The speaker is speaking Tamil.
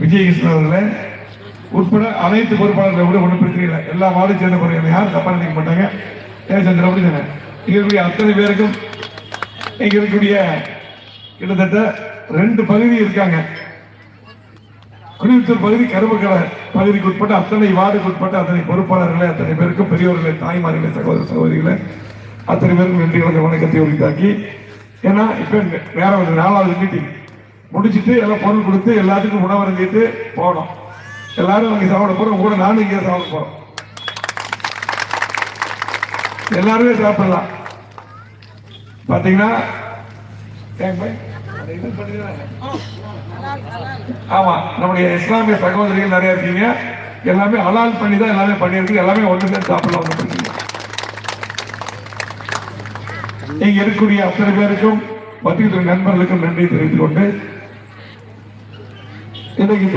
விஜயகிருஷ்ணன் அவர்களே உட்பட அனைத்து பொறுப்பாளர்களை விட ஒன்றும் பிரச்சனை இல்லை. எல்லா மாவட்ட சேர்ந்த பொறுப்பு யாரும் தப்பா நினைக்க மாட்டாங்க. சந்திரன் அப்படி தானே இங்க இருக்கக்கூடிய அத்தனை பேருக்கும் இங்க இருக்கக்கூடிய கிட்டத்தட்ட 2 பகுதி இருக்காங்க. குடியிருத்தூர் பகுதி, கரும்புக்கடை பகுதிக்கு உட்பட்ட அத்தனை வார்டுக்கு உட்பட்ட அத்தனை பொறுப்பாளர்களை, அத்தனை பேருக்கும் பெரியவர்களை, தாய்மார்களை, சகோதர சகோதரிகளை அத்தனை பேருக்கும் நன்றி வணக்கத்தை உரித்தாக்கி, ஏன்னா இப்ப நேரம் ஒரு 4வது மீட்டிங் முடிச்சுட்டு எல்லாம் பொருள் கொடுத்து எல்லாத்துக்கும் உணவு அருந்திட்டு போனோம். எல்லாரும் அங்கே சாப்பிட போறோம், கூட நானும் இங்கே சாப்பிட போறோம். எல்லாருமே சாப்பிடலாம். பாத்தீங்கன்னா ஆமா, நம்முடைய இஸ்லாமிய சகோதரிகள் நிறைய இருக்கீங்க. எல்லாமே ஹலால் பண்ணி தான் எல்லாமே பண்ணியிருக்கு. எல்லாமே ஒன்று சேர்ந்து சாப்பிடலாம். இங்க இருக்கக்கூடிய அத்தனை பேருக்கும் பத்திரிகை நண்பர்களுக்கும் நன்றி தெரிவித்துக் கொண்டு இன்னைக்கு